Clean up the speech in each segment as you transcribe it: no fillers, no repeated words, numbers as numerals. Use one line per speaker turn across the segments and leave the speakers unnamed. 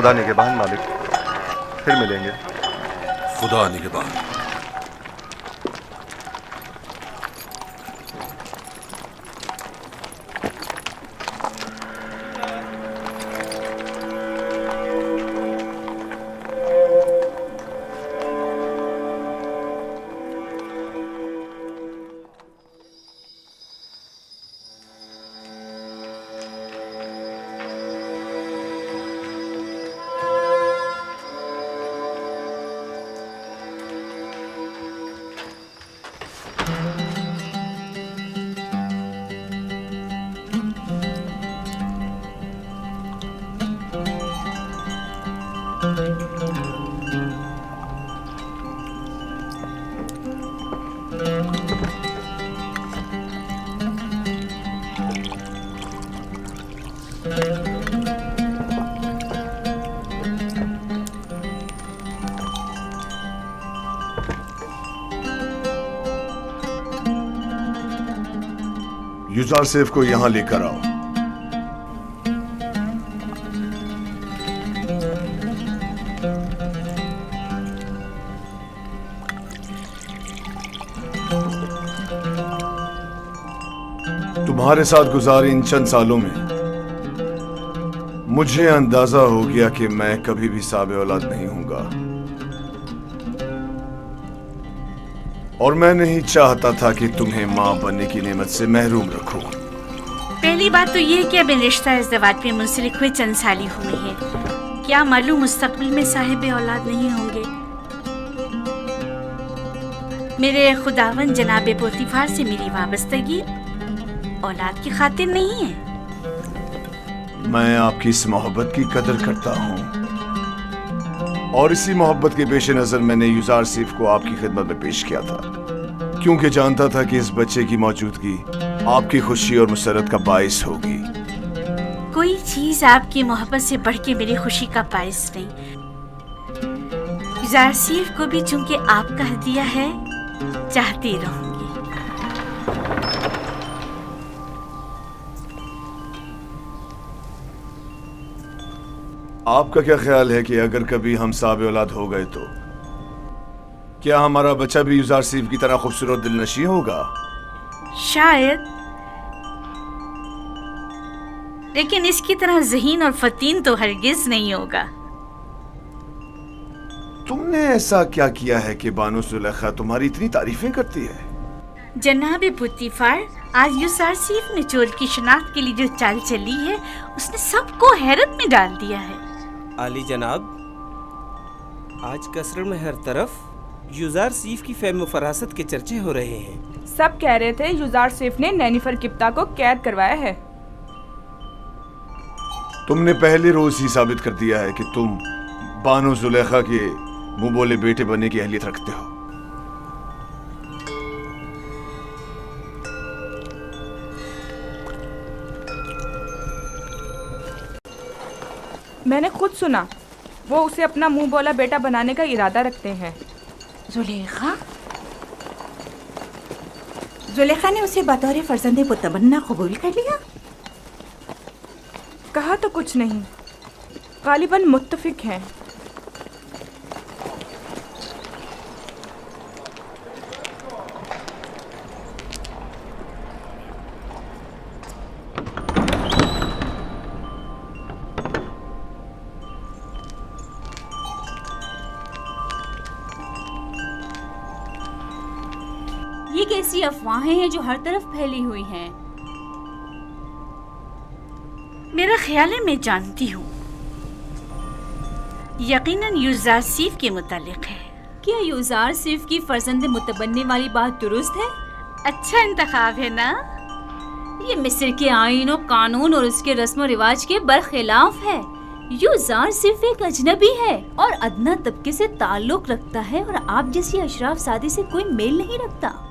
खुदा निगहबान मालिक, फिर मिलेंगे।
खुदा निगहबान।
युजार सेफ को यहां लेकर आओ। तुम्हारे साथ गुजारे इन चंद सालों में मुझे अंदाजा हो गया कि मैं कभी भी साबे औलाद नहीं हूंगा, और मैं नहीं चाहता था कि तुम्हें मां बनने की नेमत से महरूम रखूं।
पहली बात तो ये कि अब रिश्ता इज़्दिवाज पे मुंसलिक हुए चंद साल ही हुए हैं। क्या मालूम मुस्तकबिल में साहिब औलाद नहीं होंगे। मेरे खुदावन जनाब पोतीफार से मेरी वाबस्तगी औलाद की खातिर नहीं है।
मैं आपकी इस मोहब्बत की कदर करता हूं, और इसी मोहब्बत के पेश नजर मैंने युजार सेफ को आपकी खिदमत में पेश किया था, क्योंकि जानता था कि इस बच्चे की मौजूदगी आपकी खुशी और मुसरत का बाइस होगी।
कोई चीज आपकी मोहब्बत से बढ़ के मेरी खुशी का बाइस नहीं। युजार सेफ को भी चूंकि आपका हदिया है, चाहती रहूंगी।
आपका क्या ख्याल है कि अगर कभी हम साबे औलाद हो गए तो क्या हमारा बच्चा भी युजार सेफ की तरह खूबसूरत दिलनशी होगा?
शायद, लेकिन इसकी तरह ज़हीन और फतीन तो हरगिज नहीं होगा।
तुमने ऐसा क्या किया है कि बानो सुलेखा तुम्हारी इतनी तारीफें करती है?
जनाब पुतीफार, आज युजार सेफ ने चोर की शनाख्त के लिए जो चाल चली है, उसने सबको हैरत में डाल दिया है।
आली जनाब, आज कसर में हर तरफ युजार सेफ की फेम फरासत के चर्चे हो रहे हैं।
सब कह रहे थे युजार सेफ ने नैनीफर किप्ता को कैद करवाया है।
तुमने पहले रोज ही साबित कर दिया है कि तुम बानो जुलेखा के मुंह बोले बेटे बनने की अहलियत रखते हो।
मैंने खुद सुना, वो उसे अपना मुंह बोला बेटा बनाने का इरादा रखते हैं।
जुलेखा ने उसे बतौर फर्जंदे मुतमन्ना कबूल कर लिया?
कहा तो कुछ नहीं, गालिबन मुत्तफिक हैं।
ये कैसी अफवाहें हैं जो हर तरफ फैली हुई हैं?
मेरा ख्याल है मैं जानती हूँ। यकीनन युजार सेफ के मुतालिक है।
क्या युजार सेफ की फर्जंद मुतबन्ने वाली बात दुरुस्त है?
अच्छा इंतखाब है ना?
ये मिस्र के आईन और कानून और उसके रस्म रिवाज के बरखिलाफ है। युजार सिर्फ एक अजनबी है और अदना तबके से ताल्लुक रखता है, और आप जैसी अशराफ सादी से कोई मेल नहीं रखता।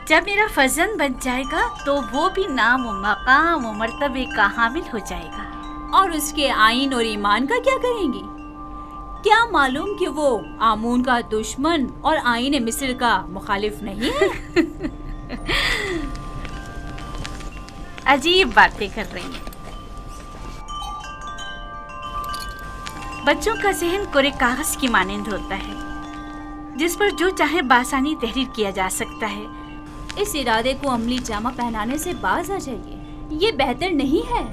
जब मेरा फर्जंद बन जाएगा तो वो भी नाम व मकाम व मर्तबे का हामिल हो जाएगा।
और उसके आईन और ईमान का क्या करेंगी? क्या मालूम कि वो आमून का दुश्मन और आईन मिस्र का मुखालिफ नहीं है?
अजीब बातें कर रही हैं। बच्चों का जहन कोरे कागज की मानंद होता है, जिस पर जो चाहे बासानी तहरीर किया जा सकता है।
इस इरादे को अमली जामा पहनाने से बाज आ जाइए, ये बेहतर नहीं है।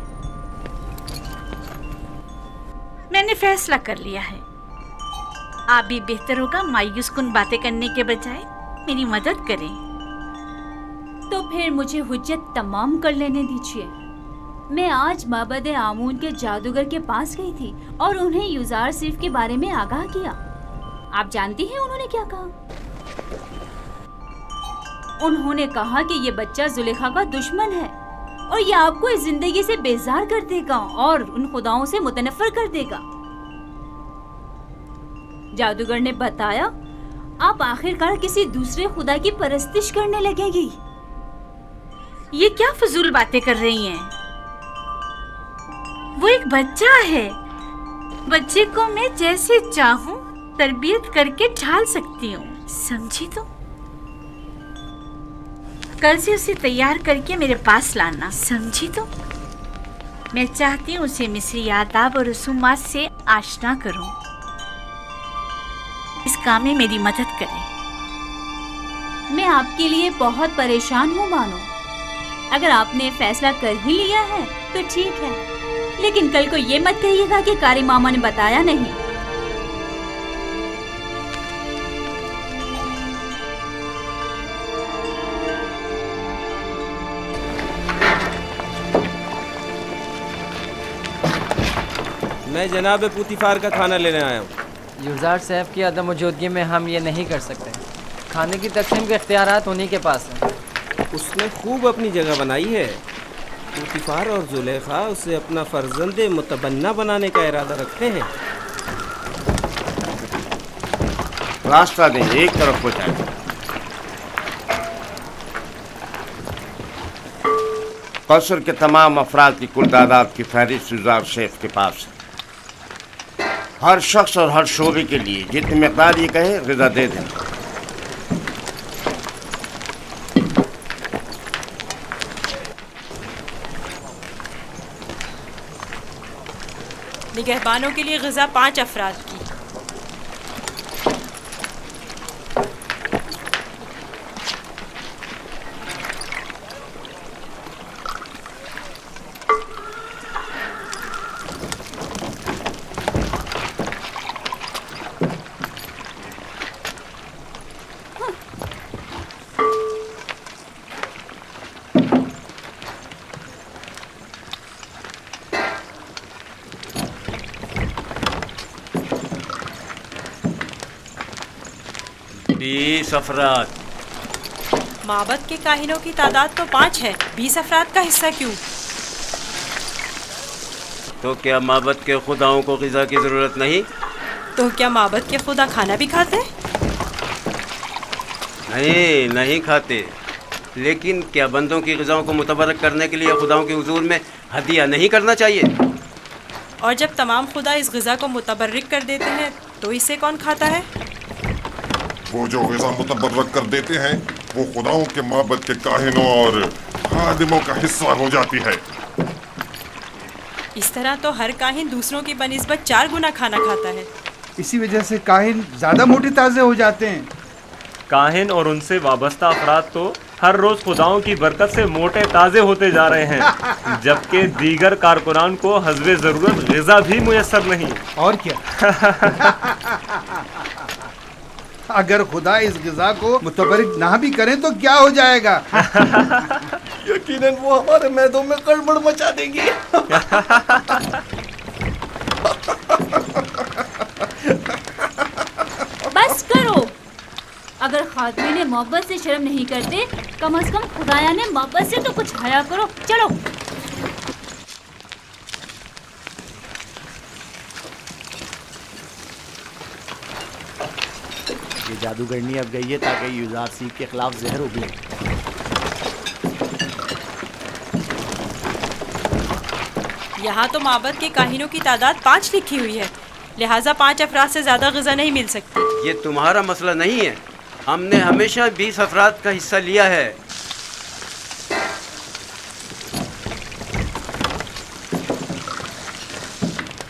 मैंने फैसला कर लिया है। आप भी बेहतर होगा मायूस कुन बातें करने के बजाय मेरी मदद करें।
तो फिर मुझे हुज्जत तमाम कर लेने दीजिए। मैं आज माबद आमून के जादूगर के पास गई थी और उन्हें युजार सिर्फ के बारे में आगाह किया। आप जानती हैं उन्होंने क्या कहा? उन्होंने कहा कि ये बच्चा जुलेखा का दुश्मन है और ये आपको इस जिंदगी से बेजार कर देगा और उन खुदाओं से मुतनफर कर देगा। जादूगर ने बताया, आप आखिरकार किसी दूसरे खुदा की परस्तिश करने लगेगी।
ये क्या फजूल बातें कर रही हैं? वो एक बच्चा है। बच्चे को मैं जैसे चाहूं तरबियत करके ढाल सकती हूँ, समझी? तो कल से उसे तैयार करके मेरे पास लाना, समझी? तो मैं चाहती हूँ उसे मिस्री आदाब और रसूमात से आशना करूँ। इस काम में मेरी मदद करें।
मैं आपके लिए बहुत परेशान हूँ बानो। अगर आपने फैसला कर ही लिया है तो ठीक है, लेकिन कल को ये मत कहिएगा कि कारी मामा ने बताया नहीं।
मैं जनाब पुतिफार का खाना लेने आया हूँ।
युजार साहब की अदम मौजूदगी में हम ये नहीं कर सकते। खाने की तकसीम के इख्तियारात उन्हीं के पास हैं।
उसने खूब अपनी जगह बनाई है। पुतिफार और जुलेखा उसे अपना फर्जंद मुतबन्ना बनाने का इरादा रखते हैं।
रास्ता दें, एक तरफ हो जाए। कसर के तमाम अफराद की कुल तादाद की फहरिस्त युजार शेफ के पास है। हर शख्स और हर शोबे के लिए जितनी मिकदार ये कहे ग़िज़ा दे दें।
निगहबानों के लिए ग़िज़ा 5 अफराद की।
अफराद।
माबद के काहिनों की तादाद तो 5 है, 20 अफराद का हिस्सा क्यों?
तो क्या माबद के खुदाओं को ग़िज़ा की ज़रूरत नहीं?
तो क्या माबद के खुदा खाना भी खाते हैं?
नहीं, नहीं खाते। लेकिन क्या बंदों की ग़िज़ाओं को मुतबर्रक करने के लिए खुदाओं के हुजूर में हदिया नहीं करना चाहिए?
और जब तमाम खुदा इस ग़िज़ा को मुतबर्रिक कर देते हैं तो इसे कौन खाता है?
वो जो ग़िज़ा मुतबर्रक कर देते हैं वो खुदाओं के माबद के काहिनों और खादिमों का हिस्सा हो जाती है।
इस तरह तो हर काहिन दूसरों की बनिस्बत 4 गुना खाना खाता है।
इसी वजह से काहिन ज़्यादा मोटे ताज़े हो जाते हैं।
काहिन और उनसे वाबस्ता अफराद तो हर रोज़ खुदाओं की बरकत से मोटे ताज़े होते जा रहे हैं, जबकि दीगर कारकुनान को हस्बे ज़रूरत ग़िज़ा भी मुयस्सर नहीं।
और क्या अगर खुदा इस ग़िज़ा को मुतबर्रिक ना भी करें तो क्या हो जाएगा?
यकीनन वो हमारे मैदों में गड़बड़ मचा देंगी।
बस करो। अगर खादमी ने मोहब्बत से शर्म नहीं करते, कम से कम खुदाया ने मोहब्बत से तो कुछ हया करो। चलो।
ये जादूगरनी अब गई है ताकि युजार सीफ के खिलाफ जहर उगले।
यहाँ तो माबद के काहिनों की तादाद 5 लिखी हुई है, लिहाजा 5 अफराद से ज़्यादा ग़िज़ा नहीं मिल सकती।
ये तुम्हारा मसला नहीं है। हमने हमेशा 20 अफराद का हिस्सा लिया है।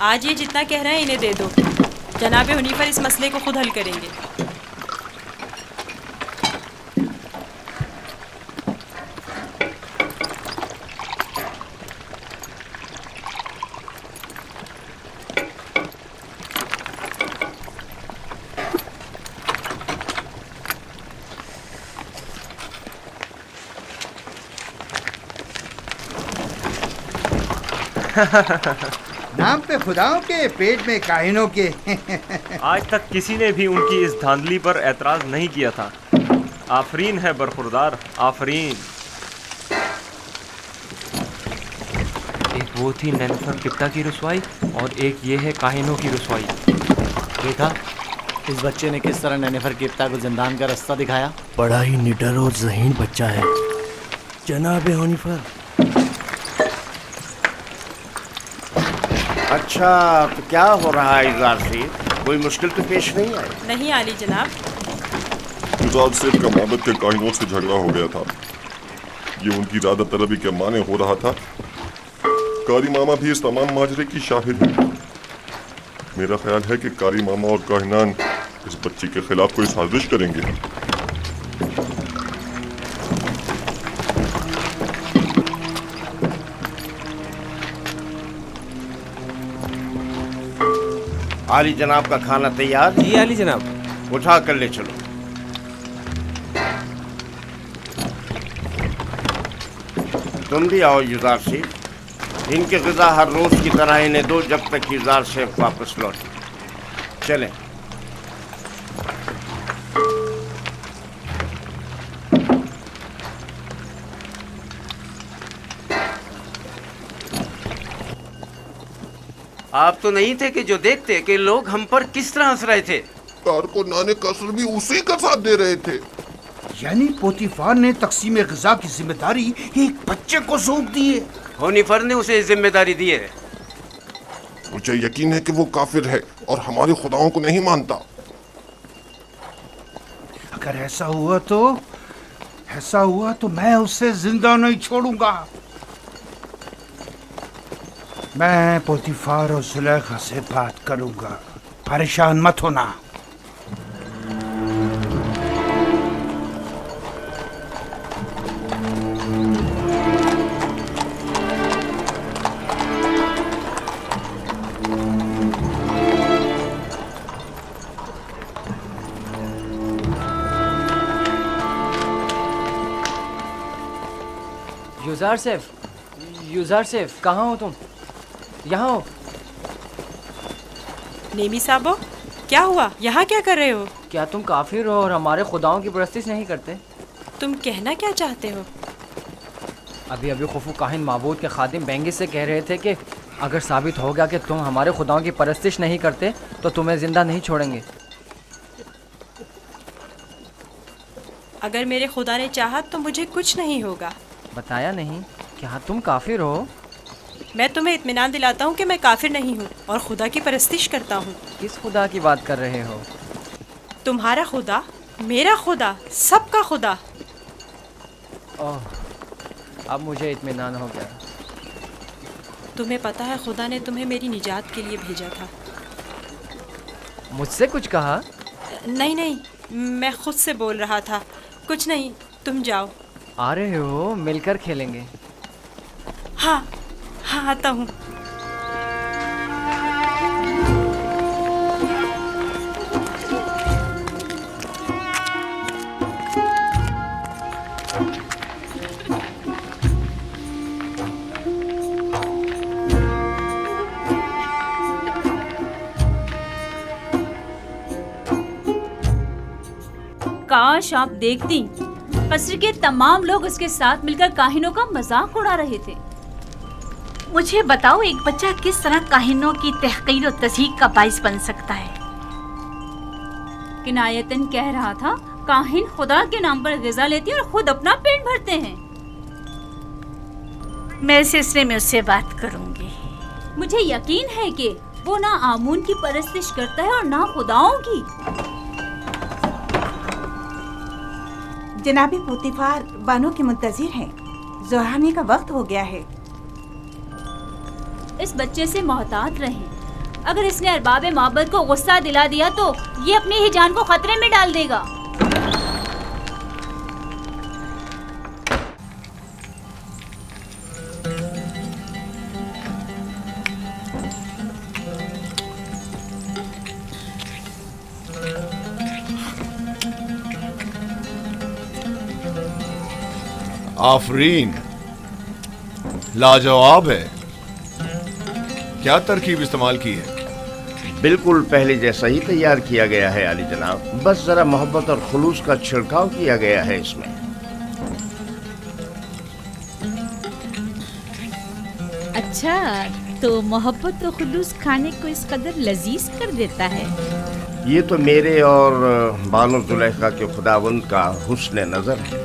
आज ये जितना कह रहे हैं इन्हें दे दो। जनाब हुनीफर इस मसले को खुद हल करेंगे।
नाम पे खुदाओं के, पेट में काहिनों के।
आज तक किसी ने भी उनकी इस धांधली पर एतराज नहीं किया था। आफरीन है बरखुरदार, आफरीन।
एक वो थी नेनफर किप्ता की रुसवाई और एक ये है काहिनों की रुसवाई।
देखा इस बच्चे ने किस तरह नेनेफर किप्ता को जिंदान का रास्ता दिखाया।
बड़ा ही निडर और ज़हीन बच्चा है जनाब हुनीफर।
अच्छा, तो क्या हो रहा है युज़ार सीफ? कोई मुश्किल तो पेश नहीं आई?
नहीं आली जनाब।
युज़ार सीफ का माबद के काहिनों से झगड़ा हो गया था। ये उनकी ज़्यादा तलबी के माने हो रहा था। कारी मामा भी इस तमाम माजरे की शाहिद है। मेरा ख्याल है कि कारी मामा और काहिनान इस बच्ची के खिलाफ कोई साजिश करेंगे।
आली जनाब का खाना तैयार?
जी आली जनाब।
उठा कर ले चलो। तुम भी आओ युज़ार शेख। इनकी ग़िज़ा हर रोज़ की तरह इन्हें दो जब तक युज़ार शेख वापस लौटे। चलें।
आप तो नहीं थे कि जो देखते कि लोग हम पर किस तरह हंस रहे थे।
कारकुनाने कसर भी उसी का साथ दे रहे थे।
यानी पोतीफार ने तकसीम ग़िज़ा की जिम्मेदारी एक बच्चे को सौंप दी है।
हुनीफर ने उसे जिम्मेदारी दी है।
मुझे यकीन है कि वो काफिर है और हमारे खुदाओं को नहीं मानता।
अगर ऐसा हुआ तो मैं उसे जिंदा नहीं छोड़ूंगा। मैं पोतीफार और जुलेखा से बात करूंगा, परेशान मत होना।
युज़ार सेफ कहाँ हो तुम? यहाँ हो।
नेमी साहबो, क्या हुआ? यहाँ क्या कर रहे हो?
क्या तुम काफिर हो और हमारे खुदाओं की परस्तिश नहीं करते?
तुम कहना क्या चाहते हो?
अभी खुफू काहिन माबूद के खादिम बेंगिस से कह रहे थे कि अगर साबित हो गया कि तुम हमारे खुदाओं की परस्तिश नहीं करते तो तुम्हें जिंदा नहीं छोड़ेंगे।
अगर मेरे खुदा ने चाहा तो मुझे कुछ नहीं होगा।
बताया नहीं? क्या तुम काफिर हो?
मैं तुम्हें इत्मीनान दिलाता हूँ कि मैं काफिर नहीं हूँ और खुदा की परस्तिश करता हूँ।
किस खुदा की बात कर रहे हो?
तुम्हारा खुदा, मेरा खुदा, सबका खुदा।
ओह, अब मुझे इत्मीनान हो गया।
तुम्हें पता है खुदा ने तुम्हें मेरी निजात के लिए भेजा था।
मुझसे कुछ कहा?
नहीं, मैं खुद से बोल रहा था। कुछ नहीं, तुम जाओ।
आ रहे हो? मिलकर खेलेंगे।
हाँ, आता हूँ।
काश आप देखती, कस्र के तमाम लोग उसके साथ मिलकर काहिनों का मजाक उड़ा रहे थे।
मुझे बताओ, एक बच्चा किस तरह काहिनों की तहकीर और तज़हीक का बाइस बन सकता है?
किनायतन कह रहा था, काहिन खुदा के नाम पर ग़िज़ा लेते और खुद अपना पेट भरते हैं।
मैं इस सिलसिले में उससे बात करूंगी।
मुझे यकीन है कि वो ना आमून की परस्तिश करता है और ना खुदाओं की।
जनाबे पोतीफार बानो के मुंतजिर हैं। ज़ोहानी का वक्त हो गया है।
इस बच्चे से मोहतात रहें। अगर इसने अरबाब मोहब्बत को गुस्सा दिला दिया तो ये अपनी ही जान को खतरे में डाल देगा।
आफरीन, लाजवाब है। क्या तरकीब इस्तेमाल की है?
बिल्कुल पहले जैसा ही तैयार किया गया है आली जनाब, बस जरा मोहब्बत और खुलूस का छिड़काव किया गया है इसमें।
अच्छा, तो मोहब्बत और खुलूस खाने को इस कदर लजीज कर देता है।
ये तो मेरे और बानो जुलेखा के खुदावंद का हुस्न नजर है।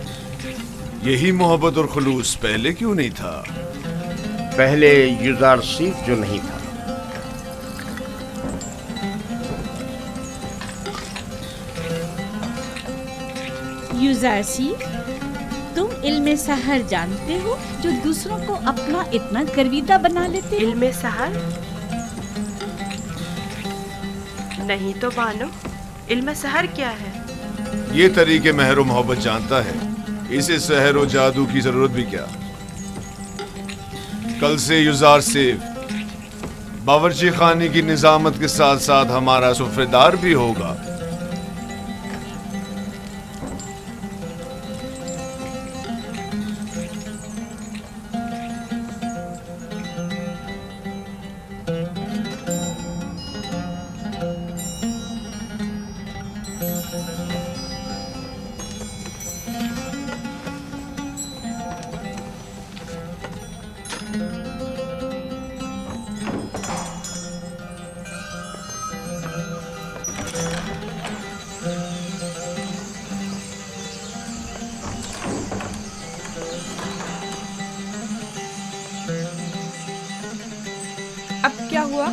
यही मोहब्बत और खुलूस पहले क्यों नहीं था?
पहले युजार सीफ जो नहीं था।
युजार सीफ, तुम इल्मे सहर जानते हो जो दूसरों को अपना इतना गर्विदा बना लेते हो?
इल्मे सहर? नहीं तो बानो, इल्मे सहर क्या है?
ये तरीके महर व मोहब्बत जानता है, इसे सहर व जादू की जरूरत भी क्या? कल से युजार सीफ बावर्ची खाने की निजामत के साथ साथ हमारा सुफ्रेदार भी होगा।
अब क्या हुआ?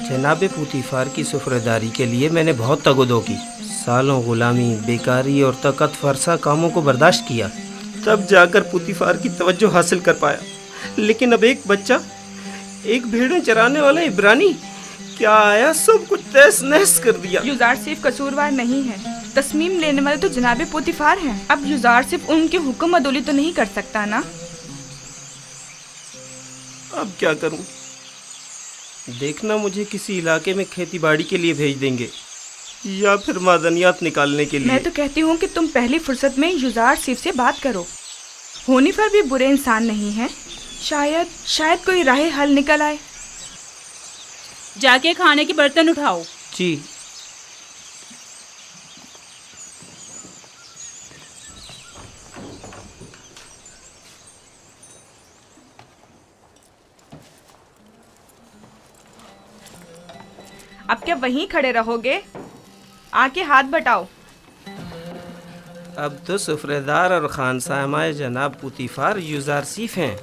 जनाब पुतीफार की सुफरदारी के लिए मैंने बहुत तगदो की, सालों गुलामी, बेकारी और तकत फरसा कामों को बर्दाश्त किया, तब जाकर पुतीफार की तवज्जो हासिल कर पाया। लेकिन अब एक बच्चा, एक भेड़ें चराने वाला इब्रानी क्या आया, सब कुछ तहस नहस कर दिया।
युजार सिर्फ कसूरवार नहीं है, तस्मीम लेने वाले तो जनाब पुतीफार हैं। अब युजार सिर्फ उनके हुक्म अदोली तो नहीं कर सकता ना।
अब क्या करूं? देखना मुझे किसी इलाके में खेती बाड़ी के लिए भेज देंगे या फिर मादनियात निकालने के लिए।
मैं तो कहती हूँ कि तुम पहली फुर्सत में युजार सिर्फ से बात करो। होनीफर भी बुरे इंसान नहीं है, शायद कोई राह हल निकल आए।
जाके खाने के बर्तन उठाओ।
जी।
अब क्या वहीं खड़े रहोगे? आके हाथ बटाओ।
अब तो सुफरेदार और खानसामाए जनाब पुतीफार युजार सीफ हैं,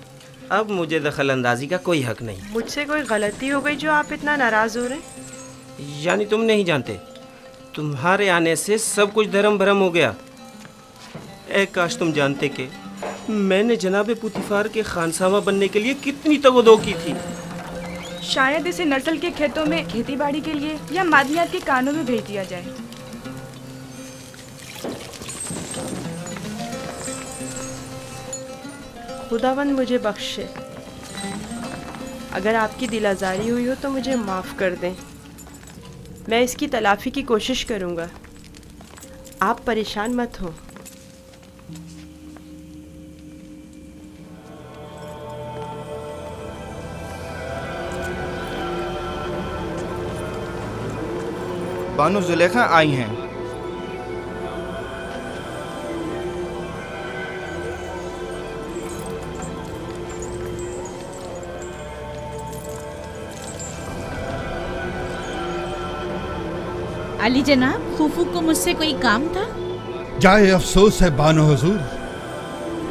अब मुझे दखल अंदाजी का कोई हक नहीं।
मुझसे कोई गलती हो गई जो आप इतना नाराज हो रहे?
यानी तुम नहीं जानते, तुम्हारे आने से सब कुछ धर्म भरम हो गया। ए काश तुम जानते कि मैंने जनाब पुतीफार के खानसामा बनने के लिए कितनी तगदो की थी।
शायद इसे नस्ल के खेतों में खेती बाड़ी के लिए या मादनियात के कानों में भेज दिया जाए।
खुदावंद मुझे बख्शे, अगर आपकी दिल आज़ारी हुई हो तो मुझे माफ़ कर दें। मैं इसकी तलाफ़ी की कोशिश करूँगा, आप परेशान मत हो।
बानो जुलेखा आई हैं।
अली जनाब, खूफू को मुझसे कोई काम था?
जाए अफसोस है बानो हुजूर,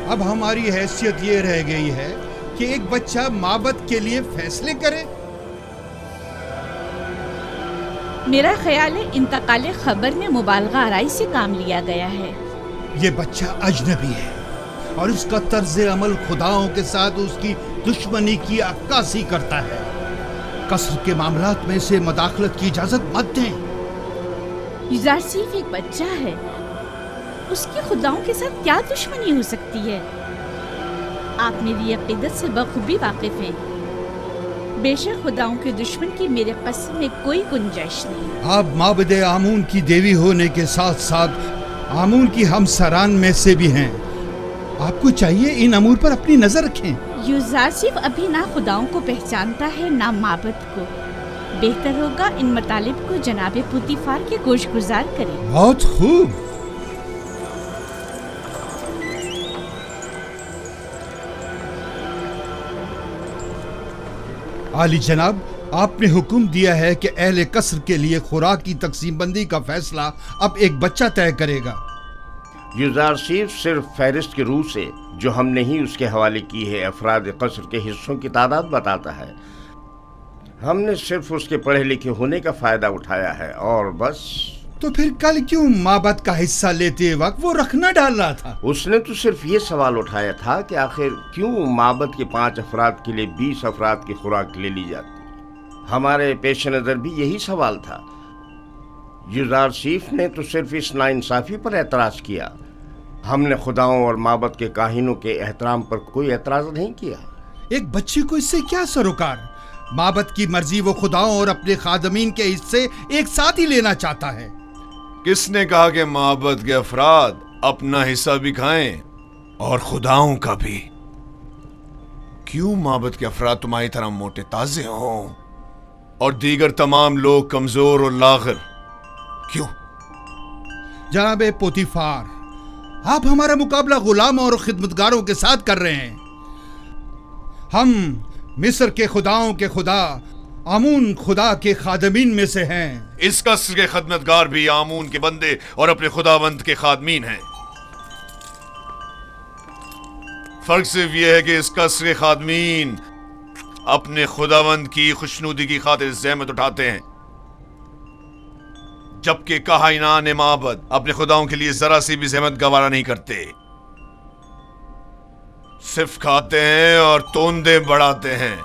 अब हमारी हैसियत ये रह गई है कि एक बच्चा माबद के लिए फैसले करे।
मेरा ख्याल है इंतकाले खबर में मुबालगा आराई से काम लिया गया है।
ये बच्चा अजनबी है और उसका तर्ज अमल खुदाओं के साथ उसकी दुश्मनी की अक्कासी करता है। कसर के मामलात में से मदाखलत की इजाजत मत दें।
युजार सिर्फ एक बच्चा है, उसकी खुदाओं के साथ क्या दुश्मनी हो सकती है? आप मेरी अकीदत से बखूबी वाकिफ हैं। बेशक खुदाओं के दुश्मन की मेरे कसम में कोई गुंजाइश नहीं।
आप माबद आमून की देवी होने के साथ साथ आमून की हमसरान में से भी हैं। आपको चाहिए इन अमूर पर अपनी नजर रखें।
युजार सिर्फ अभी ना खुदाओं को पहचानता है ना माबद को। बेहतर होगा इन मतालिब को जनाबे पुतीफार के गोशगुजार करें।
बहुत खूब। आली जनाब, आपने हुक्म दिया है कि अहले कसर के लिए खुराक की तकसीम बंदी का फैसला अब एक बच्चा तय करेगा।
युजार सिर्फ फहरिस्त की रूह से जो हमने ही उसके हवाले की है अफराद कसर के हिस्सों की तादाद बताता है। हमने सिर्फ उसके पढ़े लिखे होने का फायदा उठाया है और बस।
तो फिर कल क्यों माबद का हिस्सा लेते वक्त वो रखना डाल रहा था?
उसने तो सिर्फ ये सवाल उठाया था कि आखिर क्यों माबद के 5 अफराद के लिए 20 अफराद की खुराक ले ली जाती। हमारे पेश नज़र भी यही सवाल था। युजार सीफ ने तो सिर्फ इस नाइंसाफ़ी पर एतराज़ किया। हमने खुदाओं और माबद के काहिनों के एहतराम पर कोई एतराज़ नहीं किया।
एक बच्चे को इससे क्या सरोकार? माबद की मर्जी वो खुदाओं और अपने खादमीन के हिस्से एक साथ ही लेना चाहता है।
किसने कहा कि माबद के अफराद अपना हिस्सा भी खाएं और खुदाओं का भी? क्यों माबद के अफराद तुम्हारी तरह मोटे ताजे हों और दीगर तमाम लोग कमजोर और लागर? क्यों?
जनाबे पोतीफार, आप हमारा मुकाबला गुलामों और खिदमतगारों के साथ कर रहे हैं। हम मिस्र के खुदाओं के खुदा आमून खुदा के खादमीन में से हैं।
इस कसर के खदमतगार भी आमून के बंदे और अपने खुदावंद के खादमीन हैं। फर्क सिर्फ यह है कि इस कसर के खादमीन अपने खुदावंद की खुशनुदी की खातिर ज़हमत उठाते हैं, जबकि काहिनान माबद अपने खुदाओं के लिए जरा सी भी ज़हमत गवारा नहीं करते। सिर्फ खाते हैं और तोंदे बढ़ाते हैं।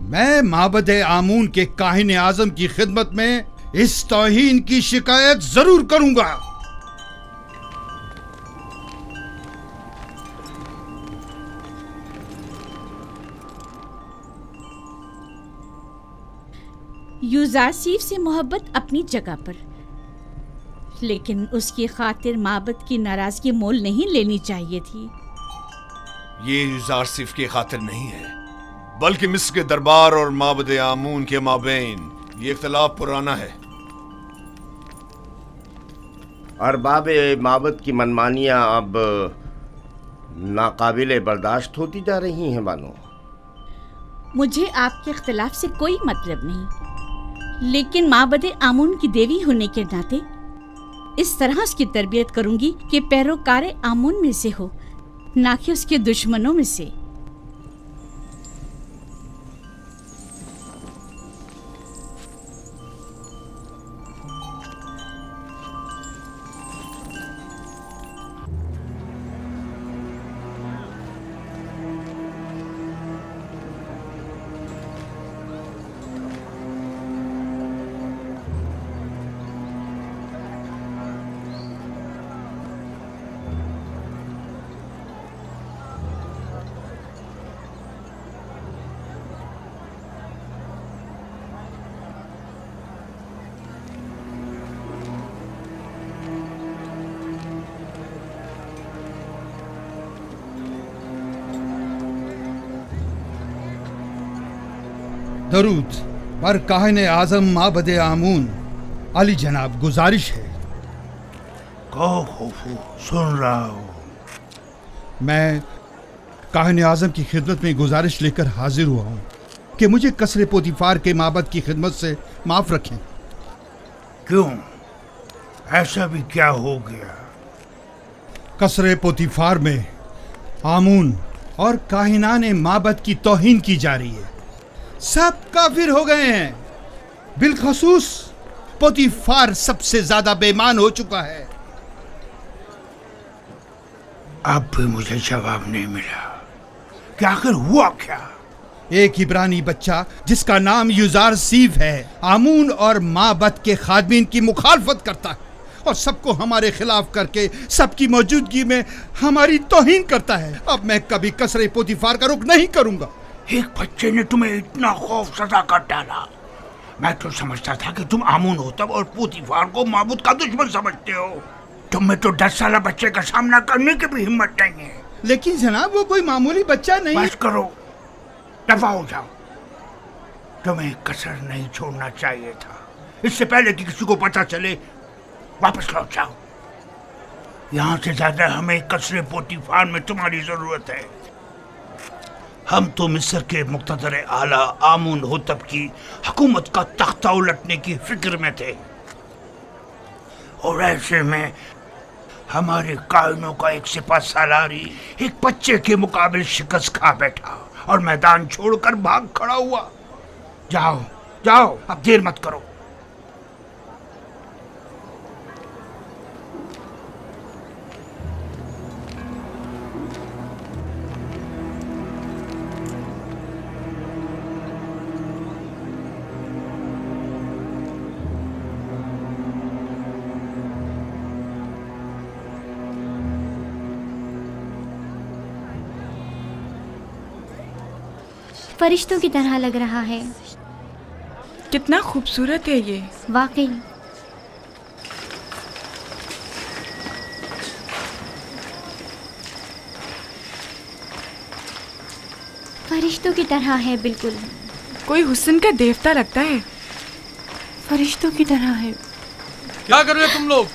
मैं माबद आमून के काहिन आजम की खिदमत में इस तौहीन की शिकायत जरूर करूंगा।
युजार सीफ से मोहब्बत अपनी जगह पर, लेकिन उसकी खातिर माबद की नाराजगी मोल नहीं लेनी चाहिए थी।
ये युजार सिर्फ की खातिर नहीं है, बल्कि मिस्र के दरबार और माबद आमून के माबैन ये इख्तिलाफ पुराना है।
अरबाब माबद की मनमानियां अब नाकाबिले बर्दाश्त होती जा रही हैं बानो।
मुझे आपके इख्तिलाफ से कोई मतलब नहीं, लेकिन माबद आमून की देवी होने के नाते इस तरह उसकी तरबियत करूंगी कि पैरोकार आमून में से हो, ना कि उसके दुश्मनों में से।
दरूद पर काहिन आजम माबद आमून। अली जनाब, गुजारिश है।
कहो खौफू, सुन रहा हूँ।
मैं काहिन आजम की खिदमत में गुजारिश लेकर हाजिर हुआ हूँ कि मुझे कसर पोतीफार के माबद की खिदमत से माफ रखें।
क्यों? ऐसा भी क्या हो गया?
कसर पोतीफार में आमून और काहिनान माबद की तौहीन की जा रही है। सब काफिर हो गए हैं। बिलखसूस पोतीफार सबसे ज्यादा बेईमान हो चुका है।
अब भी मुझे जवाब नहीं मिला कि आखिर हुआ क्या।
एक इब्रानी बच्चा जिसका नाम यूजारसीफ है आमून और माबद के खादमीन की मुखालफत करता है और सबको हमारे खिलाफ करके सबकी मौजूदगी में हमारी तौहीन करता है। अब मैं कभी कसरे पोतीफार का रुख नहीं करूंगा।
एक बच्चे ने तुम्हें इतना खौफ सजा कर डाला। मैं तो समझता था कि तुम आमून होतब और पोतीफार को माबूद का दुश्मन समझते हो। तुम में तो 10 साल बच्चे का सामना करने की भी हिम्मत नहीं है।
लेकिन जनाब वो कोई मामूली बच्चा नहीं।
बस करो, दफा हो जाओ। तुम्हें कसर नहीं छोड़ना चाहिए था। इससे पहले कि किसी को पता चले वापस लौट जाओ। यहाँ से ज्यादा हमें कसरे पोतीफार में तुम्हारी जरूरत है। हम तो मिस्र के मुक़्तदर आला आमून होतब की हुकूमत का तख्ता उलटने की फिक्र में थे और ऐसे में हमारे कायनों का एक सिपा सालारी एक बच्चे के मुकाबले शिकस्त खा बैठा और मैदान छोड़कर भाग खड़ा हुआ। जाओ जाओ, अब देर मत करो।
फरिश्तों की तरह लग रहा है।
कितना खूबसूरत है ये।
वाकई। फरिश्तों की तरह है बिल्कुल।
कोई हुस्न का देवता लगता है।
फरिश्तों की तरह है।
क्या कर रहे हो तुम लोग?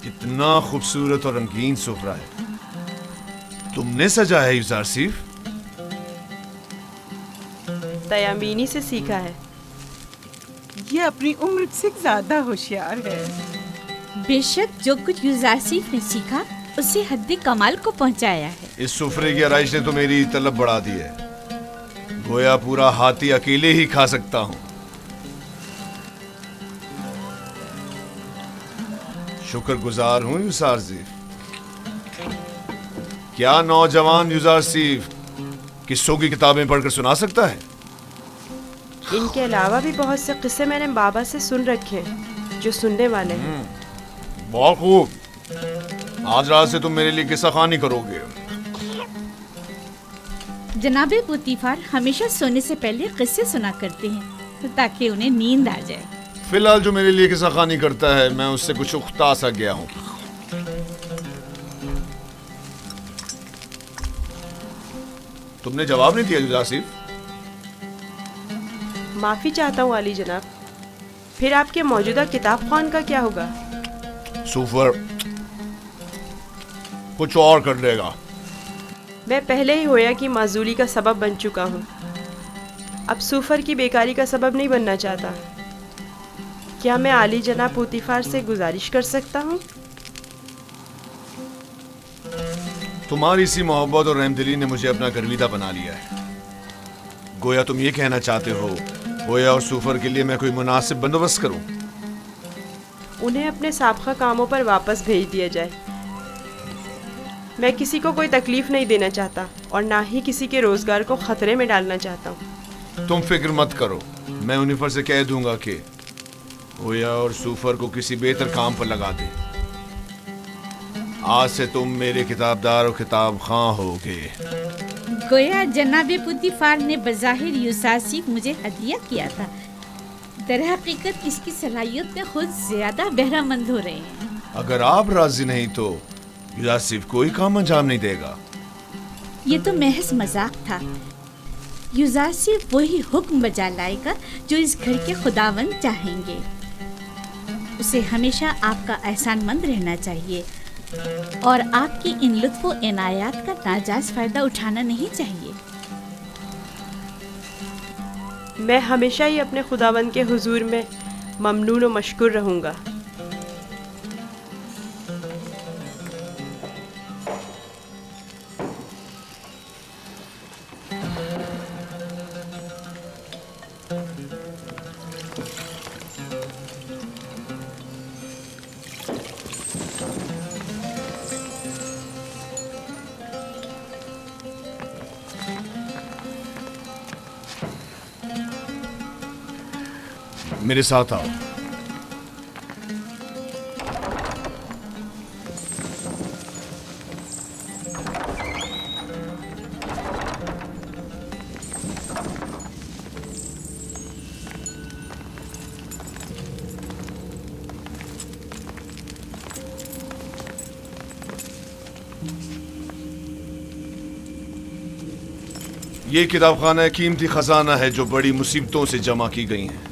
कितना खूबसूरत और रंगीन सुफ्रा है। तुमने सजा है यूजारसीफ?
तयामीनी से सीखा है।
ये अपनी उम्र से ज्यादा होशियार है।
बेशक जो कुछ यूजारसीफ ने सीखा उसे हद्द कमाल को पहुंचाया है।
इस सुफरे की आराइश ने तो मेरी तलब बढ़ा दी है। गोया पूरा हाथी अकेले ही खा सकता हूं। शुक्रगुजार हूं यूजारसीफ। क्या नौजवान यूजारसीफ किस्सों की किताबें पढ़कर सुना सकता है?
इनके अलावा भी बहुत से किस्से मैंने बाबा से सुन रखे हैं जो सुनने वाले हैं।
बहुत खूब। आज रात से तुम मेरे लिए किस्सा खानी करोगे।
जनाबे पोतीफार हमेशा सोने से पहले किस्से सुना करते हैं ताकि उन्हें नींद आ जाए।
फिलहाल जो मेरे लिए किस्सा खानी करता है मैं उससे कुछ उख्ता सा गया हूं। तुमने जवाब नहीं दिया यूजारसीफ।
माफी चाहता हूँ आली जनाब। फिर आपके मौजूदा किताब खान का क्या होगा?
सुफर कुछ और कर लेगा।
मैं पहले ही होया की माजूली का सबब बन चुका हूँ। अब सूफर की बेकारी का सबब नहीं बनना चाहता। क्या मैं आली जनाब पोतीफार से गुजारिश कर सकता हूँ?
तुम्हारी सी मोहब्बत और रहमदिली ने मुझे अपना गर्विदा बना लिया है। गोया तुम ये कहना चाहते हो गोया और सूफर के लिए मैं कोई मुनासिब बंदोबस्त करूं?
उन्हें अपने साबका कामों पर वापस भेज दिया जाए। मैं किसी को कोई तकलीफ नहीं देना चाहता और ना ही किसी के रोजगार को खतरे में डालना चाहता हूँ।
तुम फिक्र मत करो। मैं उन्हीं से कह दूंगा कि गोया और सूफर को किसी बेहतर काम पर लगा दे। आज से तुम मेरे किताबदार और किताब खां होगे।
गोया जनाबे पोतीफार ने बज़ाहिर यूजारसीफ मुझे हदिया किया था। दरहकीकत इसकी सलाहियत में खुद ज्यादा बहरामंद हो रहे हैं।
अगर आप राजी नहीं तो यूजारसीफ कोई काम अंजाम नहीं देगा।
ये तो महज मजाक था। युजार सिर्फ वही हुक्म बजा लाएगा जो इस घर के खुदावंद चाहेंगे। उसे हमेशा आपका एहसानमंद रहना चाहिए और आपकी इन लुत्फ़ व इनायात का नाजायज़ फ़ायदा उठाना नहीं चाहिए।
मैं हमेशा ही अपने खुदावंद के हुजूर में ममनून व मशकूर रहूँगा।
मेरे साथ आओ। ये किताबखाना कीमती खजाना है जो बड़ी मुसीबतों से जमा की गई है।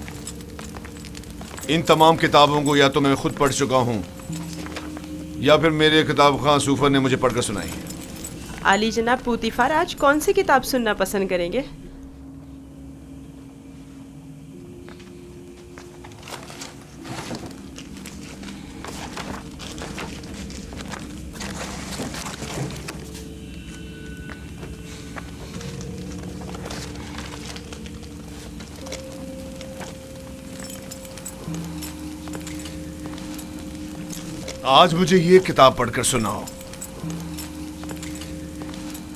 इन तमाम किताबों को या तो मैं खुद पढ़ चुका हूँ या फिर मेरे किताब खां सूफर ने मुझे पढ़कर सुनाई।
आली जनाब पूतीफार आज कौन सी किताब सुनना पसंद करेंगे?
आज मुझे ये किताब पढ़कर सुनाओ।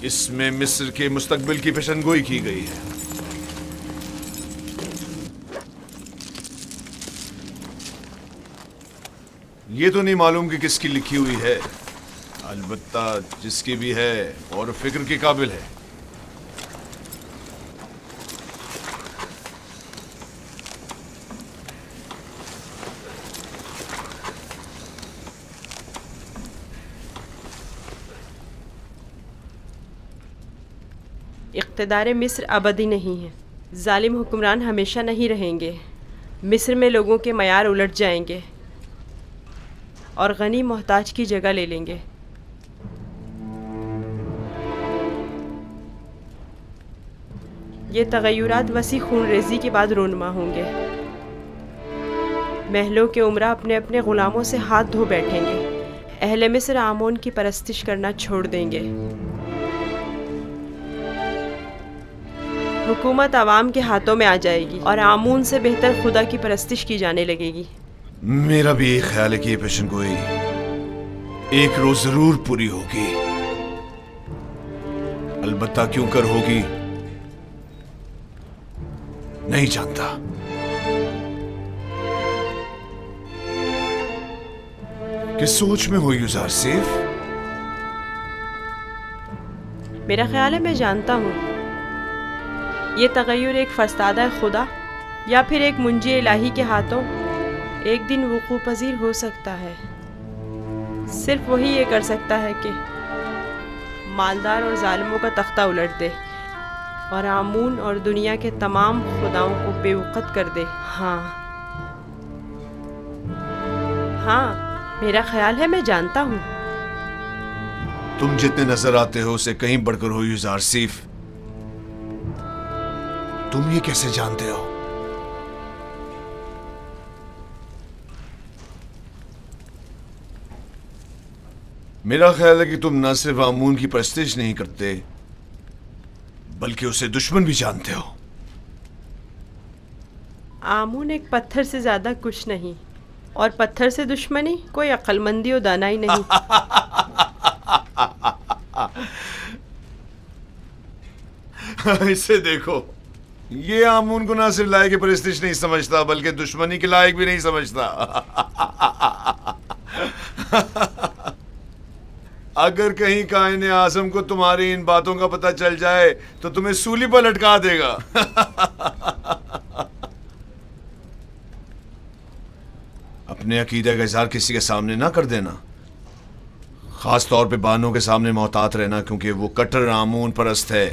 इसमें मिस्र के मुस्तकबिल की पेशनगोई की गई है। ये तो नहीं मालूम कि किसकी लिखी हुई है, अलबत्ता जिसकी भी है और फिक्र के काबिल है।
इक़्तिदार मिस्र अबदी नहीं है। जालिम हुक्मरान हमेशा नहीं रहेंगे। मिस्र में लोगों के मयार उलट जाएंगे और गनी मोहताज की जगह ले लेंगे। ये तगय्युरात वसी खून रेजी के बाद रोनमा होंगे। महलों के उमरा अपने अपने ग़ुलामों से हाथ धो बैठेंगे। अहले मिस्र आमोन की परस्तिश करना छोड़ देंगे। हुकूमत आवाम के हाथों में आ जाएगी और आमून से बेहतर खुदा की परस्तिश की जाने लगेगी।
मेरा भी एक ख्याल है कि ये पेशनगोई एक रोज जरूर पूरी होगी। अलबत्ता क्यों कर होगी नहीं जानता। किस सोच में हो युजार सिफ?
मेरा ख्याल है मैं जानता हूँ। ये तगय्युर एक फरस्तादा खुदा या फिर एक मुंजी इलाही के हाथों एक दिन वुकू पजीर हो सकता है। सिर्फ वही ये कर सकता है कि मालदार और जालिमों का तख्ता उलट दे और आमून और दुनिया के तमाम खुदाओं को बेवकत कर दे। हाँ, मेरा ख्याल है मैं जानता हूँ।
तुम जितने नजर आते हो उसे कहीं बढ़कर हो युजार सिफ। तुम ये कैसे जानते हो? मेरा ख्याल है कि तुम न सिर्फ आमून की परस्तिश नहीं करते बल्कि उसे दुश्मन भी जानते हो।
आमून एक पत्थर से ज्यादा कुछ नहीं और पत्थर से दुश्मनी कोई अक्लमंदी और दानाई नहीं।
इसे देखो, ये आमून को ना सिर्फ लायक परस्तिश नहीं समझता बल्कि दुश्मनी के लायक भी नहीं समझता। अगर कहीं कायने आज़म को तुम्हारी इन बातों का पता चल जाए तो तुम्हें सूली पर लटका देगा। अपने अकीदे का इज़हार किसी के सामने ना कर देना, खास तौर पे बानों के सामने मोहतात रहना, क्योंकि वो कट्टर आमून परस्त है।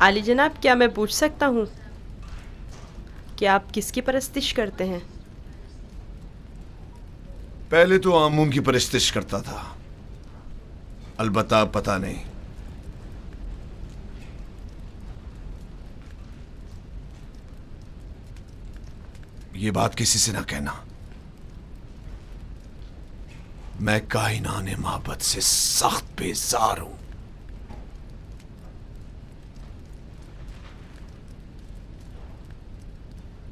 आली जनाब, क्या मैं पूछ सकता हूँ कि आप किसकी परस्तिश करते हैं?
पहले तो आमून की परस्तिश करता था, अलबत्ता पता नहीं। ये बात किसी से ना कहना। मैं कायनाने मोहब्बत से सख्त बेजार हूं।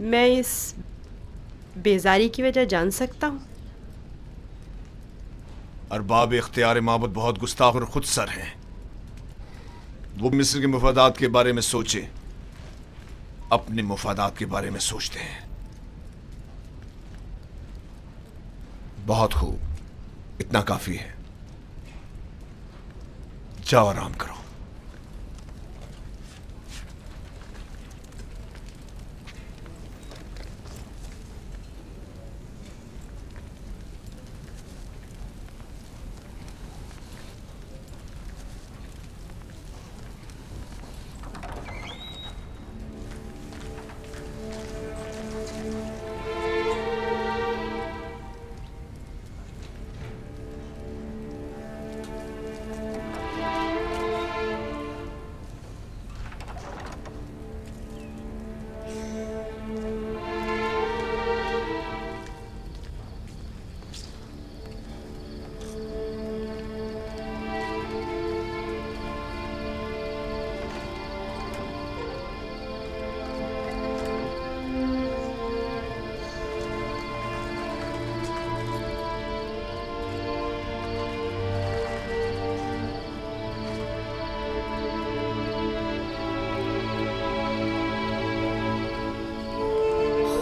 मैं इस बेजारी की वजह जान सकता हूँ?
अरबाब इख्तियार मोहब्बत बहुत गुस्ताख और खुदसर हैं। वो मिस्र के मुफादात के बारे में सोचे, अपने मुफादात के बारे में सोचते हैं। बहुत खूब, इतना काफी है। जाओ आराम करो।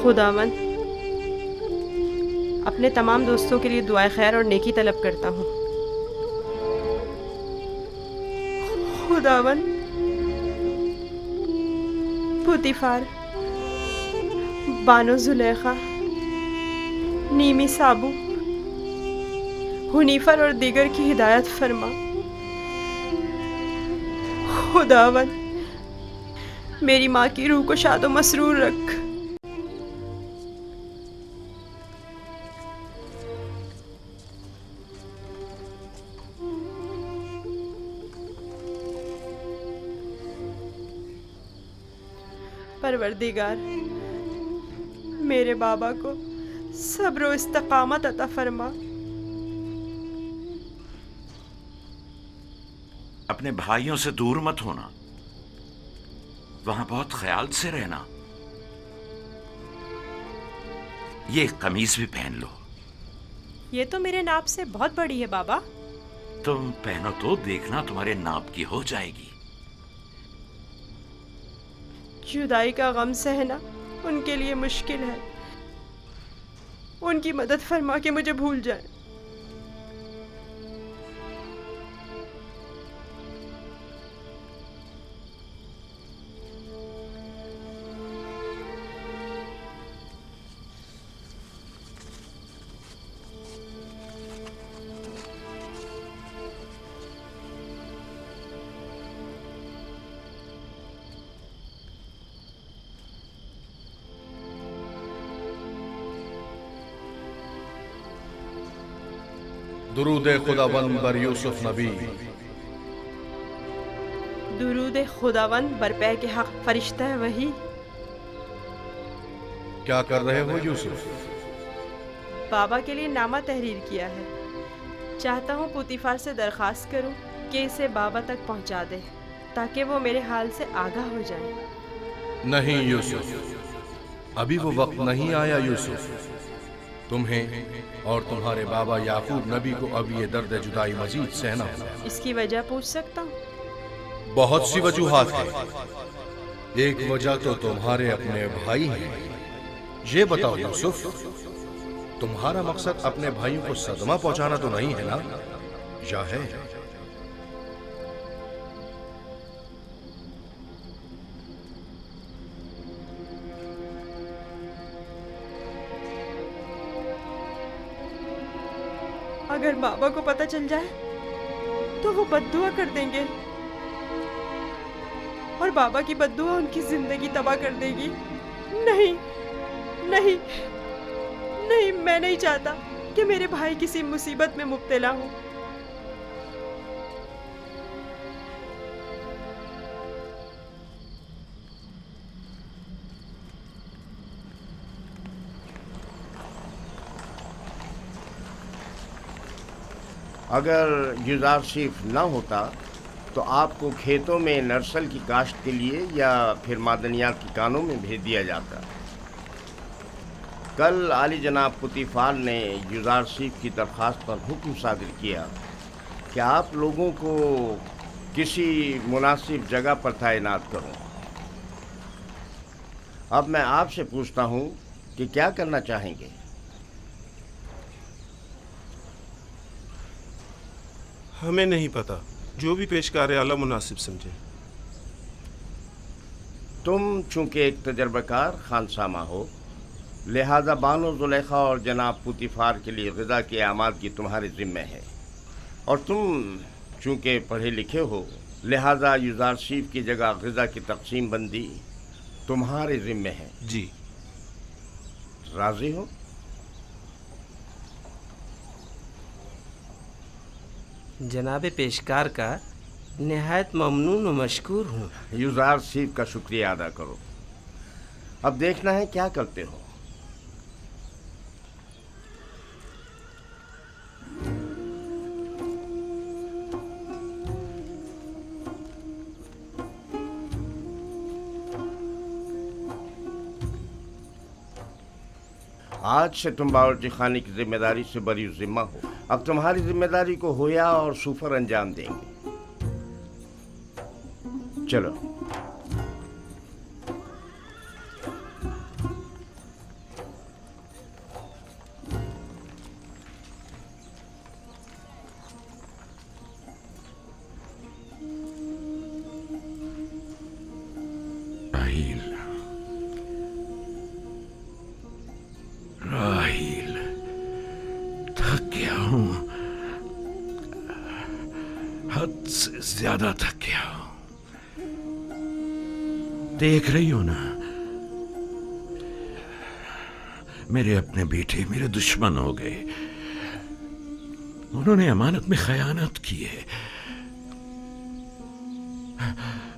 खुदावन, अपने तमाम दोस्तों के लिए दुआए खैर और नेकी तलब करता हूँ। खुदावन, पुतीफार, बानो जुलेखा, नीमी साबू, हुनीफर और दीगर की हिदायत फरमा। खुदावन, मेरी माँ की रूह को शादो मसरूर रख। परवरदिगार, मेरे बाबा को सब्र और इस्तकामत अता फरमा।
अपने भाइयों से दूर मत होना, वहां बहुत ख्याल से रहना। ये कमीज भी पहन लो।
ये तो मेरे नाप से बहुत बड़ी है बाबा।
तुम पहनो तो देखना तुम्हारे नाप की हो जाएगी।
जुदाई का गम सहना उनके लिए मुश्किल है। उनकी मदद फरमा के मुझे भूल जाए।
दुरूद खुदावंद बर यूसुफ नबी।
दुरूद खुदावंद बरपे के हक फरिश्ता है वही।
क्या कर रहे हो यूसुफ?
बाबा के लिए नामा तहरीर किया है। चाहता हूँ पुतीफार से दरख्वास्त करूँ कि इसे बाबा तक पहुँचा दे, ताकि वो मेरे हाल से आगाह हो जाए।
नहीं यूसुफ, अभी वो वक्त नहीं आया यूसुफ। तुम्हें और तुम्हारे बाबा याकूब नबी को अब ये दर्द जुदाई मजीद सहना होगा।
इसकी वजह पूछ सकता हूँ?
बहुत सी वजूहात हैं। एक वजह तो तुम्हारे अपने भाई हैं। ये बताओ यूसुफ, तुम्हारा मकसद अपने भाइयों को सदमा पहुंचाना तो नहीं है ना, या है?
अगर बाबा को पता चल जाए तो वो बद्दुआ कर देंगे और बाबा की बद्दुआ उनकी जिंदगी तबाह कर देगी। नहीं नहीं नहीं, मैं नहीं चाहता कि मेरे भाई किसी मुसीबत में मुब्तला हो।
अगर युजार सिर्फ न होता तो आपको खेतों में नर्सल की काश्त के लिए या फिर मादनियात की कानों में भेज दिया जाता। कल आली जनाब पुतीफार ने युजार सिर्फ की दरख्वास्त पर हुक्म सादिर किया कि आप लोगों को किसी मुनासिब जगह पर तैनात करूं। अब मैं आपसे पूछता हूं कि क्या करना चाहेंगे?
हमें नहीं पता, जो भी पेशकार आला मुनासिब समझे।
तुम चूंकि एक तजर्बाकार खानसामा हो, लिहाजा बानो जुलेखा और जनाब पुतीफार के लिए ग़िज़ा की आमादगी तुम्हारे ज़िम्मे है, और तुम चूंकि पढ़े लिखे हो, लिहाजा युजार शीफ की जगह ग़िज़ा की तकसीम बंदी तुम्हारे ज़िम्मे है।
जी।
राज़ी हो?
जनाब पेशकार का नहायत ममनून व मशकूर हूँ।
युजार शीफ का शुक्रिया अदा करो। अब देखना है क्या करते हो। आज से तुम बावर्ची खाने की जिम्मेदारी से बरी जिम्मा हो। अब तुम्हारी जिम्मेदारी को होया और सूफर अंजाम देंगे। चलो।
राहील, थक गया हूं, हद से ज्यादा थक गया हूं। देख रही हो ना, मेरे अपने बेटे मेरे दुश्मन हो गए। उन्होंने अमानत में खयानत की है।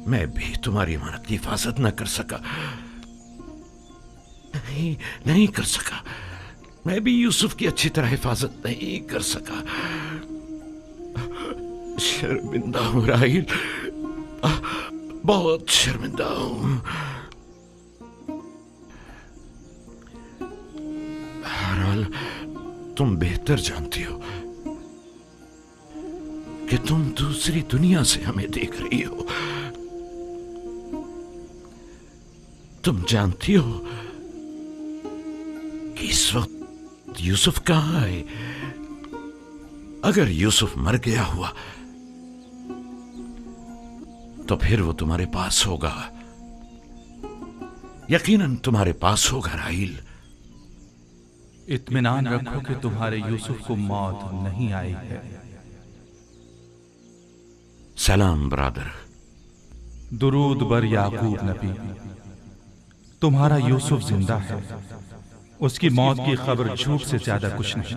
मैं भी तुम्हारी अमानत की हिफाजत न कर सका, नहीं कर सका। मैं भी यूसुफ की अच्छी तरह हिफाजत नहीं कर सका। शर्मिंदा हूं राहील, बहुत शर्मिंदा हूं। बहरहाल तुम बेहतर जानती हो कि तुम दूसरी दुनिया से हमें देख रही हो। तुम जानती हो कि इस वक्त यूसुफ कहां है। अगर यूसुफ मर गया हुआ तो फिर वो तुम्हारे पास होगा, यकीनन तुम्हारे पास होगा राहील।
इत्मीनान रखो कि तुम्हारे यूसुफ को मौत नहीं आई है।
सलाम ब्रादर।
दुरूद बर याकूब नबी। तुम्हारा यूसुफ जिंदा है, उसकी मौत की खबर झूठ से ज्यादा कुछ नहीं।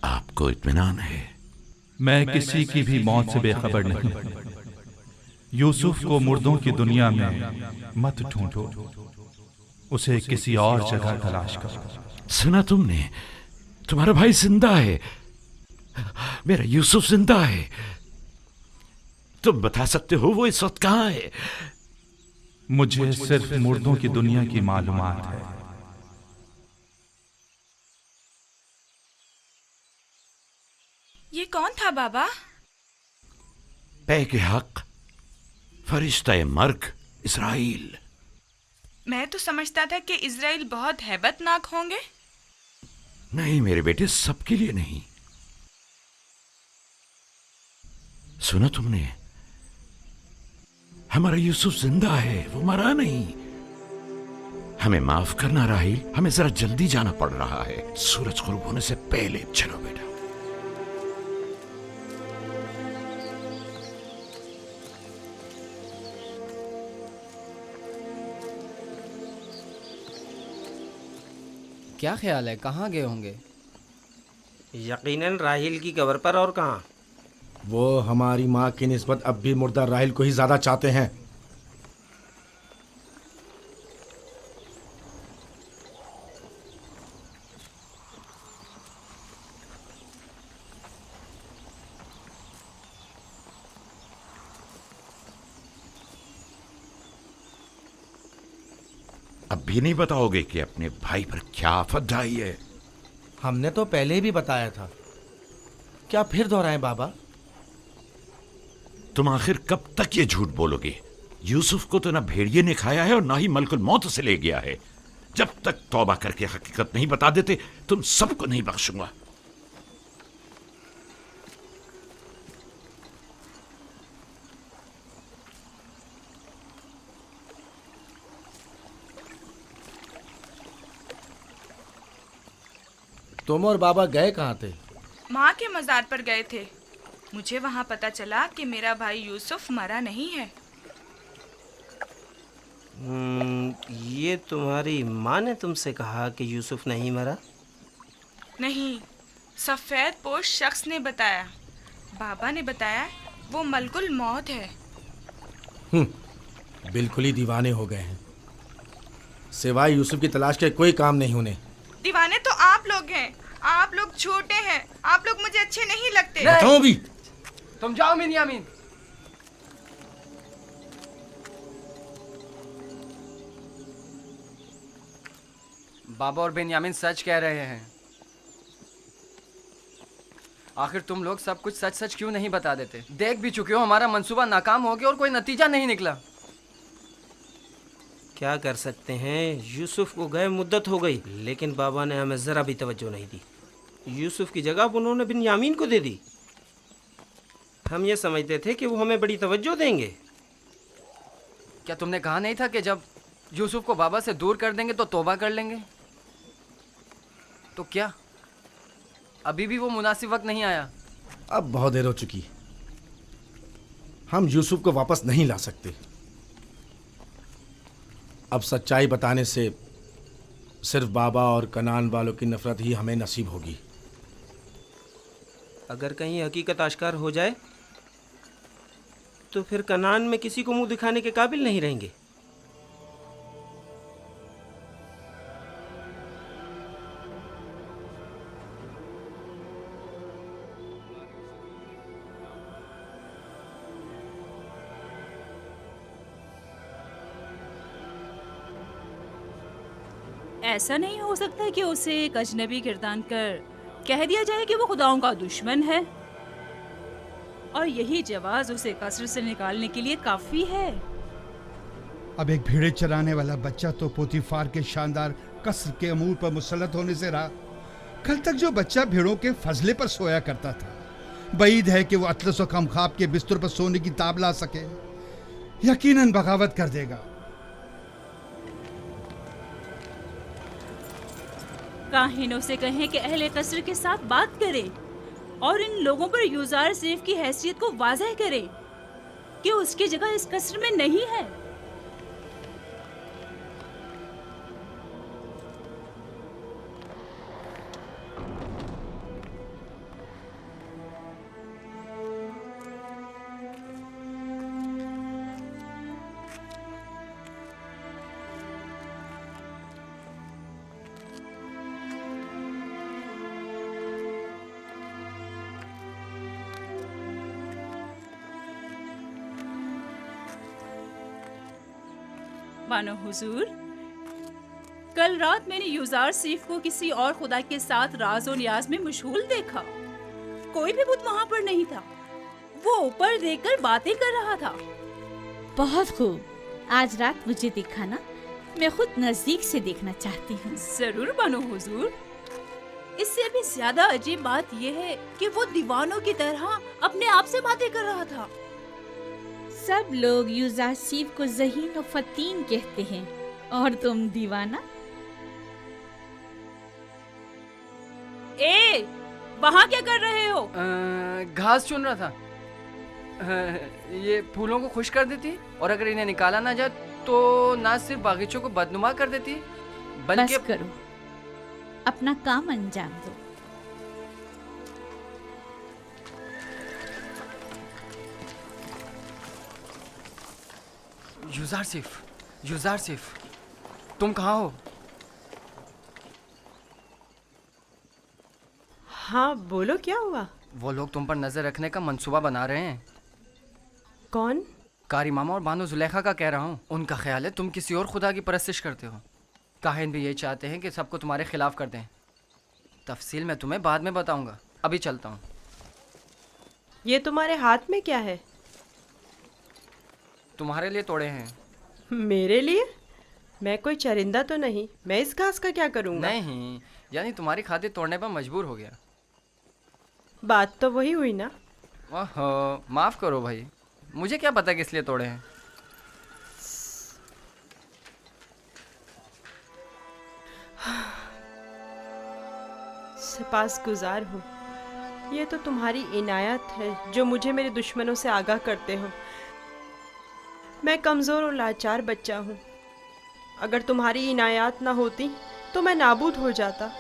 आपको इत्मीनान है?
मैं किसी की भी मौत से बेखबर नहीं। यूसुफ को मुर्दों की दुनिया में मत ढूंढो, उसे किसी और जगह तलाश करो।
सुना तुमने? तुम्हारा भाई जिंदा है, मेरा यूसुफ जिंदा है। तुम बता सकते हो वो इस वक्त कहां है?
मुझे सिर्फ मुर्दों की दुनिया की मालूमात है।
ये कौन था बाबा?
पैके हक, फरिश्ता मर्ग इस्राइल।
मैं तो समझता था कि इजराइल बहुत हैबतनाक होंगे।
नहीं मेरे बेटे, सबके लिए नहीं। सुना तुमने? हमारा यूसुफ जिंदा है, वो मरा नहीं। हमें माफ करना राहील, हमें जरा जल्दी जाना पड़ रहा है। सूरज गुरूब होने से पहले चलो बेटा।
क्या ख्याल है, कहाँ गए होंगे?
यकीनन राहिल की कब्र पर, और कहाँ।
वो हमारी माँ की निस्बत अब भी मुर्दा राहिल को ही ज्यादा चाहते हैं।
अब भी नहीं बताओगे कि अपने भाई पर क्या आफत ढाई है?
हमने तो पहले ही भी बताया था, क्या फिर दोहराएं बाबा?
तुम आखिर कब तक ये झूठ बोलोगे? यूसुफ को तो ना भेड़िए ने खाया है और ना ही मलकुल मौत से ले गया है। जब तक तौबा करके हकीकत नहीं बता देते तुम सबको नहीं बख्शूंगा।
तुम और बाबा गए कहाँ थे?
माँ के मज़ार पर गए थे। मुझे वहाँ पता चला कि मेरा भाई यूसुफ मरा नहीं है।
ये तुम्हारी माँ ने तुमसे कहा कि यूसुफ नहीं मरा?
नहीं, सफ़ेद पोश शख्स ने बताया। बाबा ने बताया वो मलकुल मौत है।
बिल्कुल ही दीवाने हो गए हैं। सिवाय यूसुफ की तलाश के कोई काम नहीं उन्हें।
दीवाने तो आप लोग हैं। आप लोग छोटे हैं। आप लोग मुझे अच्छे नहीं लगते।
बताओ भी।
तुम जाओ बिन्यामीन। बाबा और बिन्यामीन सच कह रहे हैं। आखिर तुम लोग सब कुछ सच सच क्यों नहीं बता देते? देख भी चुके हो हमारा मंसूबा नाकाम हो गया और कोई नतीजा नहीं निकला।
क्या कर सकते हैं, यूसुफ को गए मुद्दत हो गई, लेकिन बाबा ने हमें ज़रा भी तवज्जो नहीं दी। यूसुफ की जगह उन्होंने बिन्यामीन को दे दी। हम ये समझते थे कि वो हमें बड़ी तवज्जो देंगे।
क्या तुमने कहा नहीं था कि जब यूसुफ को बाबा से दूर कर देंगे तो तौबा कर लेंगे? तो क्या अभी भी वो मुनासिब वक्त नहीं आया?
अब बहुत देर हो चुकी। हम यूसुफ को वापस नहीं ला सकते। अब सच्चाई बताने से सिर्फ बाबा और कनान वालों की नफरत ही हमें नसीब होगी।
अगर कहीं हकीकत आश्कार हो जाए तो फिर कनान में किसी को मुंह दिखाने के काबिल नहीं रहेंगे।
ऐसा नहीं हो सकता कि उसे एक अजनबी गिरदान कर कह दिया जाए कि वो खुदाओं का दुश्मन है और यही जवाज उसे कसर से निकालने के लिए काफी है।
अब एक भेड़े चराने वाला बच्चा तो पोतीफार के शानदार कसर के अमूर पर मुसल्लत होने से रहा। कल तक जो बच्चा भेड़ों के फजले पर सोया करता था, बईद है कि वो अतलस व खमखाब के बिस्तर पर सोने की ताब ला सके। यकीनन बगावत कर देगा।
काहिनों से कहें कि अहले कसर के साथ बात करें और इन लोगों पर यूजार सेफ की हैसियत को वाज़ह करें कि उसकी जगह इस कसर में नहीं है। मानो हुजूर, कल रात मैंने यूजार सीफ को किसी और खुदा के साथ राज और नियाज में मशगूल देखा। कोई भी बुत वहाँ पर नहीं था। वो ऊपर देखकर बातें कर रहा था।
बहुत खूब। आज रात मुझे दिखाना, मैं खुद नजदीक से देखना चाहती हूँ।
जरूर बानो हुजूर। इससे भी ज्यादा अजीब बात यह है कि वो दीवानों की तरह अपने आप से बातें कर रहा था।
सब लोग यूजार सीफ को ज़हीन और फतीन कहते हैं और तुम दीवाना।
ए, वहाँ क्या कर रहे हो?
घास चुन रहा था। ये फूलों को खुश कर देती और अगर इन्हें निकाला ना जाए तो ना सिर्फ बागीचों को बदनुमा कर देती बल्कि
बस करो। अपना काम अंजाम दो।
युजार सिफ, तुम कहाँ हो?
हाँ बोलो, क्या हुआ?
वो लोग तुम पर नजर रखने का मंसूबा बना रहे हैं।
कौन?
कारी मामा और बानो जुलेखा का कह रहा हूँ। उनका ख्याल है तुम किसी और खुदा की परस्तिश करते हो। काहिन भी यही चाहते हैं कि सबको तुम्हारे खिलाफ कर दें। तफसील मैं तुम्हें बाद में बताऊंगा, अभी चलता हूँ।
ये तुम्हारे हाथ में क्या है?
तुम्हारे लिए तोड़े हैं।
मेरे लिए? मैं कोई चरिंदा तो नहीं, मैं इस घास का क्या करूँगा?
नहीं, यानी तुम्हारी खातिर तोड़ने पर मजबूर हो गया।
बात तो वही हुई ना।
ओहो, माफ़ करो भाई, मुझे क्या पता किस लिए तोड़े हैं।
सपासगुजार हूँ। ये तो तुम्हारी इनायत है जो मुझे मेरे दुश्मनों से आगाह करते हो। मैं कमज़ोर और लाचार बच्चा हूँ। अगर तुम्हारी इनायत ना होती तो मैं नाबूद हो जाता।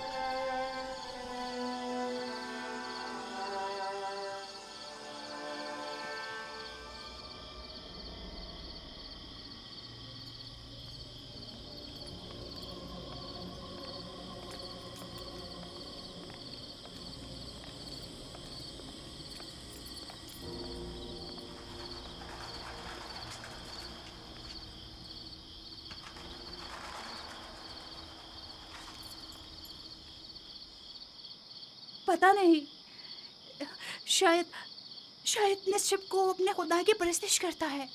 पता नहीं, शायद निश्चिप को अपने खुदा की परस्तिश करता है।